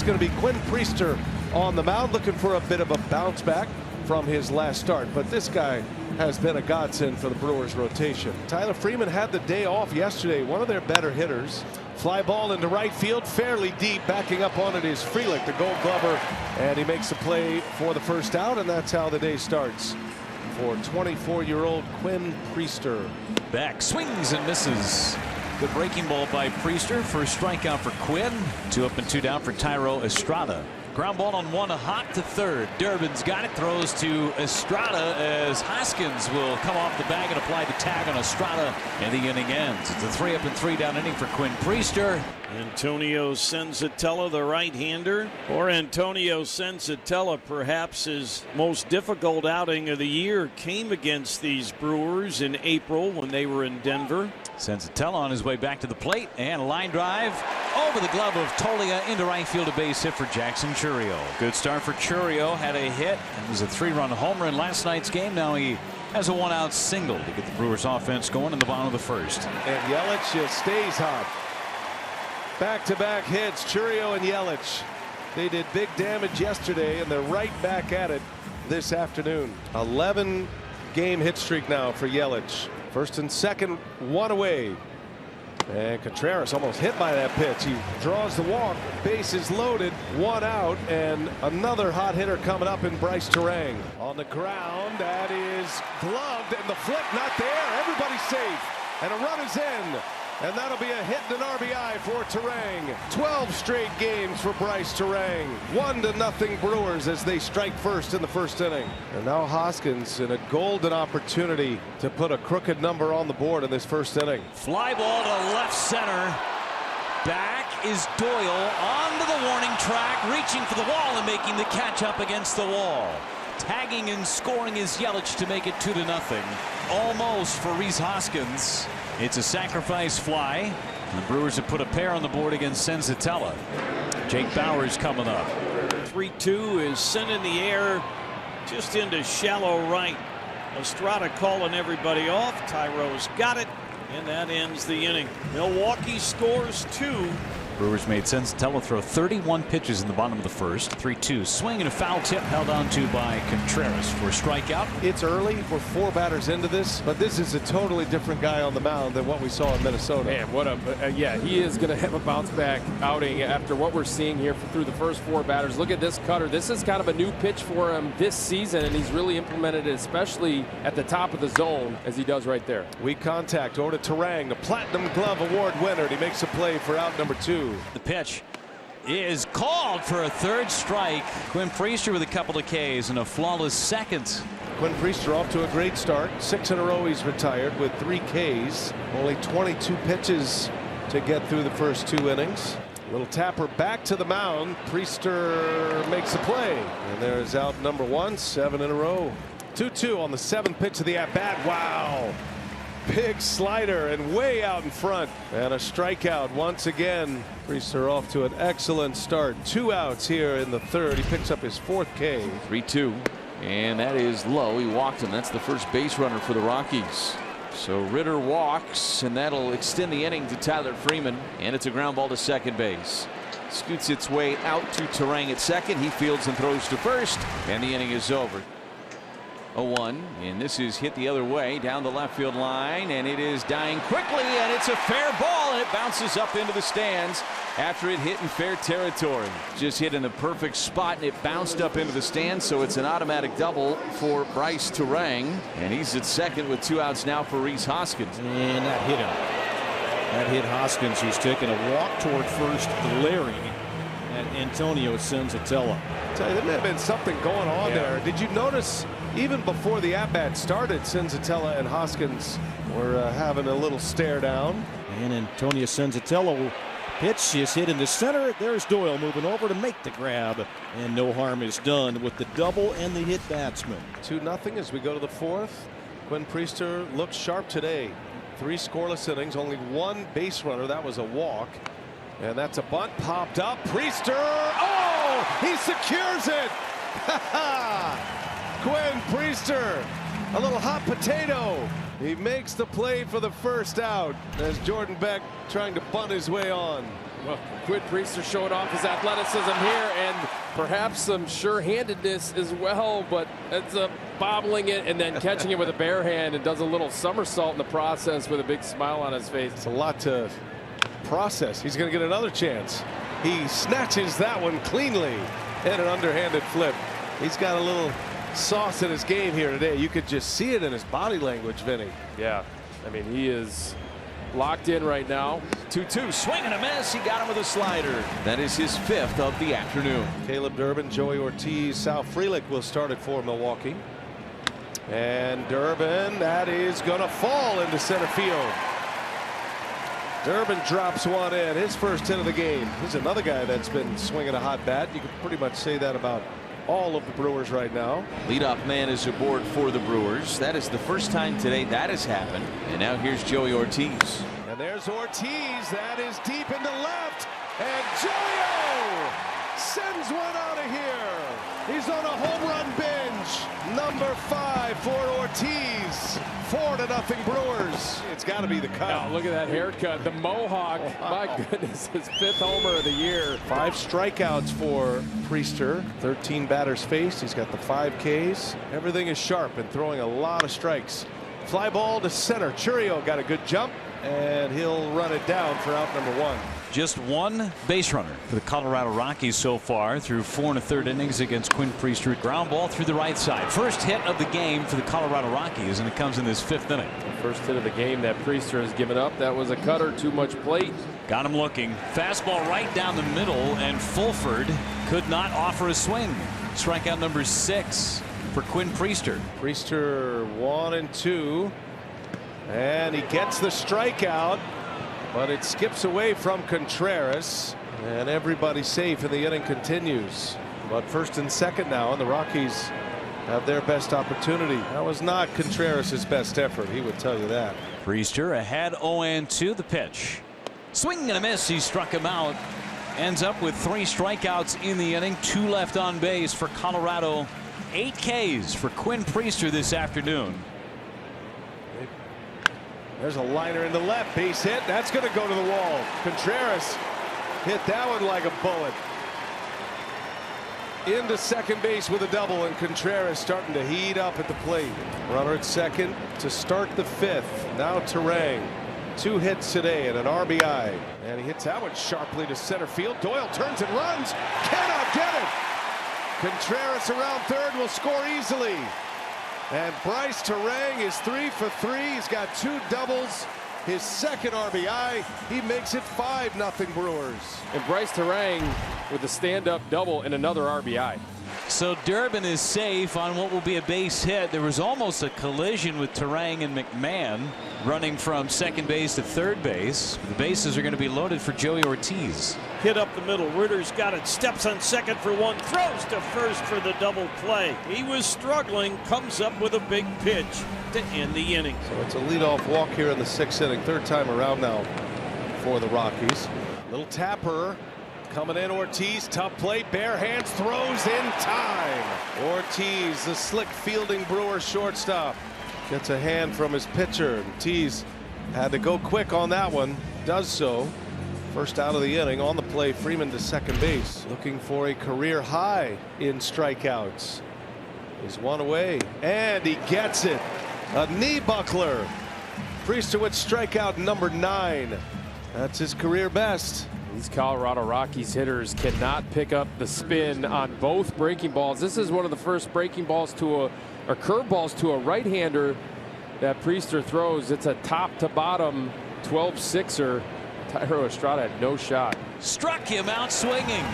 It's going to be Quinn Priester on the mound, looking for a bit of a bounce back from his last start. But this guy has been a godsend for the Brewers rotation. Tyler Freeman had the day off yesterday, one of their better hitters. Fly ball into right field, fairly deep. Backing up on it is Frelick, the Gold Glover, and he makes the play for the first out, and that's how the day starts for 24-year-old Quinn Priester. Back swings and misses. Good breaking ball by Priester. First strikeout for Quinn. 2 up and 2 down for Thairo Estrada. Ground ball on one, hot to third. Durbin's got it, throws to Estrada as Hoskins will come off the bag and apply the tag on Estrada, and the inning ends. It's a 3 up and 3 down inning for Quinn Priester. Antonio Senzatella, the right-hander. For Antonio Senzatella, perhaps his most difficult outing of the year came against these Brewers in April when they were in Denver. Senzatella on his way back to the plate, and a line drive over the glove of Tolia into right field, a base hit for Jackson Chourio. Good start for Chourio, had a hit and was a 3-run homer in last night's game. Now he has a 1-out single to get the Brewers offense going in the bottom of the first. And Yelich just stays hot. Back-to-back hits, Chourio and Yelich. They did big damage yesterday, and they're right back at it this afternoon. 11-game hit streak now for Yelich. First and second, one away. And Contreras almost hit by that pitch. He draws the walk, bases loaded, 1 out, and another hot hitter coming up in Bryce Terang. On the ground, that is gloved, and the flip not there. Everybody's safe, and a run is in. And that'll be a hit and an RBI for Terang. 12 straight games for Bryce Terang. 1-0 Brewers as they strike first in the first inning. And now Hoskins in a golden opportunity to put a crooked number on the board in this first inning. Fly ball to left center. Back is Doyle onto the warning track, reaching for the wall and making the catch up against the wall. Tagging and scoring is Yelich to make it 2-0. Almost for Rhys Hoskins. It's a sacrifice fly. The Brewers have put a pair on the board against Senzatella. Jake Bauers coming up. 3-2 is sent in the air just into shallow right. Estrada calling everybody off. Thairo's got it, and that ends the inning. Milwaukee scores 2. Brewers made Senzatella throw 31 pitches in the bottom of the first. 3-2 swing and a foul tip held on to by Contreras for a strikeout. It's early. We're 4 batters into this, but this is a totally different guy on the mound than what we saw in Minnesota. Man, what a yeah, he is going to have a bounce back outing after what we're seeing here through the first 4 batters. Look at this cutter. This is kind of a new pitch for him this season, and he's really implemented it, especially at the top of the zone as he does right there. Weak contact over to Terang, the Platinum Glove Award winner. He makes a play for out number 2. The pitch is called for a 3rd strike. Quinn Priester with a couple of Ks and a flawless second. Quinn Priester off to a great start. 6 in a row he's retired with 3 Ks. Only 22 pitches to get through the first 2 innings. Little tapper back to the mound. Priester makes the play. And there's out number 1. 7 in a row. 2-2 on the 7th pitch of the at-bat. Wow. Big slider and way out in front, and a strikeout once again. Priester off to an excellent start. 2 outs here in the 3rd. He picks up his 4th K. 3-2, and that is low. He walked him. That's the first base runner for the Rockies. So Ritter walks, and that'll extend the inning to Tyler Freeman, and it's a ground ball to second base. Scoots its way out to Terang at second. He fields and throws to first, and the inning is over. 0-1, and this is hit the other way down the left field line, and it is dying quickly, and it's a fair ball, and it bounces up into the stands after it hit in fair territory. Just hit in the perfect spot, and it bounced up into the stands, so it's an automatic double for Bryce Terang, and he's at second with 2 outs now for Rhys Hoskins. And that hit him. That hit Hoskins, who's taking a walk toward first, glaring at Antonio Senzatella. Tell you, there may have been something going on there. Did you notice even before the at-bat started, Senzatella and Hoskins were having a little stare down? And Antonio Senzatella pitch is hit in the center. There's Doyle moving over to make the grab, and no harm is done with the double and the hit batsman. 2-0 as we go to the 4th. Quinn Priester looks sharp today. 3 scoreless innings, only 1 base runner. That was a walk. And that's a bunt popped up. Priester, oh, he secures it. Quinn Priester, a little hot potato. He makes the play for the first out as Jordan Beck trying to bunt his way on. Well, Quinn Priester showing off his athleticism here and perhaps some sure-handedness as well, but ends up bobbling it and then catching it with a bare hand and does a little somersault in the process with a big smile on his face. It's a lot to process. He's going to get another chance. He snatches that one cleanly and an underhanded flip. He's got a little sauce in his game here today. You could just see it in his body language, Vinny. Yeah, I mean, he is locked in right now. 2-2, swing and a miss. He got him with a slider. That is his 5th of the afternoon. Caleb Durbin, Joey Ortiz, Sal Frelick will start it for Milwaukee. And Durbin, that is going to fall into center field. Durbin drops one in, his first hit of the game. He's another guy that's been swinging a hot bat. You could pretty much say that about all of the Brewers right now. Leadoff man is aboard for the Brewers. That is the first time today that has happened. And now here's Joey Ortiz. And there's Ortiz. That is deep into left. And Joey sends one out of here. He's on a home run binge. Number 5 for Ortiz. 4-0 Brewers. It's got to be the cut. Oh, look at that haircut. The mohawk. Wow. My goodness, his 5th homer of the year. 5 strikeouts for Priester. 13 batters faced. He's got the 5 Ks. Everything is sharp and throwing a lot of strikes. Fly ball to center. Churio got a good jump, and he'll run it down for out number 1. Just one base runner for the Colorado Rockies so far through 4 1/3 innings against Quinn Priester. Ground ball through the right side. First hit of the game for the Colorado Rockies, and it comes in this 5th inning. The first hit of the game that Priester has given up. That was a cutter, too much plate. Got him looking. Fastball right down the middle, and Fulford could not offer a swing. Strikeout number 6 for Quinn Priester. Priester 1 and 2, and he gets the strikeout, but it skips away from Contreras, and everybody safe, and the inning continues. But first and second now, and the Rockies have their best opportunity. That was not Contreras' best effort, he would tell you that. Priester ahead 0-2. The pitch. Swing and a miss. He struck him out. Ends up with 3 strikeouts in the inning. 2 left on base for Colorado. 8 Ks for Quinn Priester this afternoon. There's a liner in the left, base hit. That's going to go to the wall. Contreras hit that one like a bullet. Into second base with a double, and Contreras starting to heat up at the plate. Runner at second to start the 5th. Now Terang. 2 hits today and an RBI. And he hits that one sharply to center field. Doyle turns and runs. Cannot get it. Contreras around third will score easily. And Bryce Terang is 3 for 3. He's got 2 doubles. His second RBI. He makes it 5-0 Brewers. And Bryce Terang with a stand-up double and another RBI. So Durbin is safe on what will be a base hit. There was almost a collision with Terang and McMahon running from second base to third base. The bases are going to be loaded for Joey Ortiz. Hit up the middle. Ritter's got it. Steps on second for 1. Throws to first for the double play. He was struggling. Comes up with a big pitch to end the inning. So it's a leadoff walk here in the 6th inning. 3rd time around now for the Rockies. Little tapper. Coming in, Ortiz, tough play, bare hands, throws in time. Ortiz, the slick fielding Brewer shortstop, gets a hand from his pitcher. Ortiz had to go quick on that one, does so. First out of the inning. On the play, Freeman to second base, looking for a career high in strikeouts. He's 1 away, and he gets it. A knee buckler. Priester with strikeout number 9. That's his career best. These Colorado Rockies hitters cannot pick up the spin on both breaking balls. This is one of the first breaking balls to or curveballs to a right-hander that Priester throws. It's a top to bottom 12-6er. Tyro Estrada had no shot. Struck him out swinging.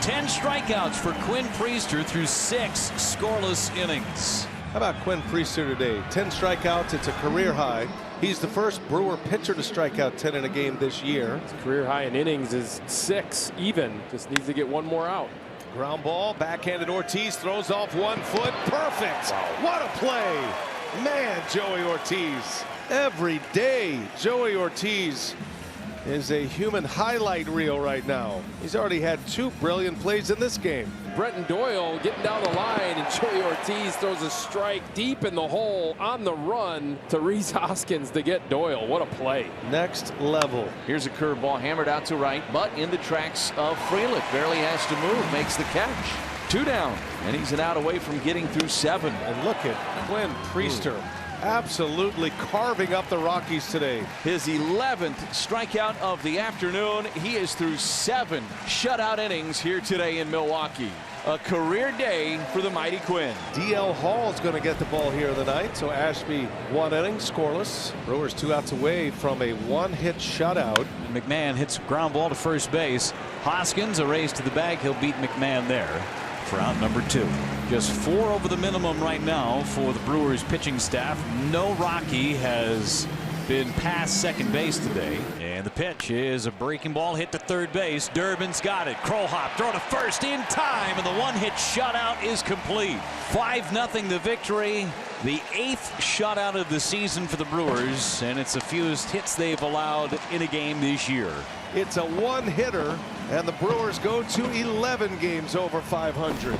10 strikeouts for Quinn Priester through 6 scoreless innings. How about Quinn Priester today? 10 strikeouts. It's a career high. He's the first Brewer pitcher to strike out 10 in a game this year. His career high in innings is 6 even. Just needs to get 1 more out. Ground ball, backhanded Ortiz, throws off 1 foot. Perfect. Wow. What a play. Man, Joey Ortiz. Every day, Joey Ortiz is a human highlight reel right now. He's already had 2 brilliant plays in this game. Brenton Doyle getting down the line, and Joey Ortiz throws a strike deep in the hole on the run to Rhys Hoskins to get Doyle. What a play. Next level. Here's a curveball hammered out to right, but in the tracks of Frelick. Barely has to move, makes the catch. 2 down, and he's an out away from getting through 7. And look at Quinn Priester absolutely carving up the Rockies today. His 11th strikeout of the afternoon. He is through 7 shutout innings here today in Milwaukee. A career day for the mighty Quinn. DL Hall's going to get the ball here of the night. So Ashby 1 inning scoreless. Brewers 2 outs away from a 1-hit shutout. McMahon hits a ground ball to first base. Hoskins a raise to the bag. He'll beat McMahon there for out number 2. Just 4 over the minimum right now for the Brewers pitching staff. No Rocky has been past second base today. And the pitch is a breaking ball hit to third base. Durbin's got it. Crow hop, throw to first in time, and the 1-hit shutout is complete. 5-0 the victory. The 8th shutout of the season for the Brewers, and it's the fewest hits they've allowed in a game this year. It's a 1-hitter, and the Brewers go to 11 games over 500.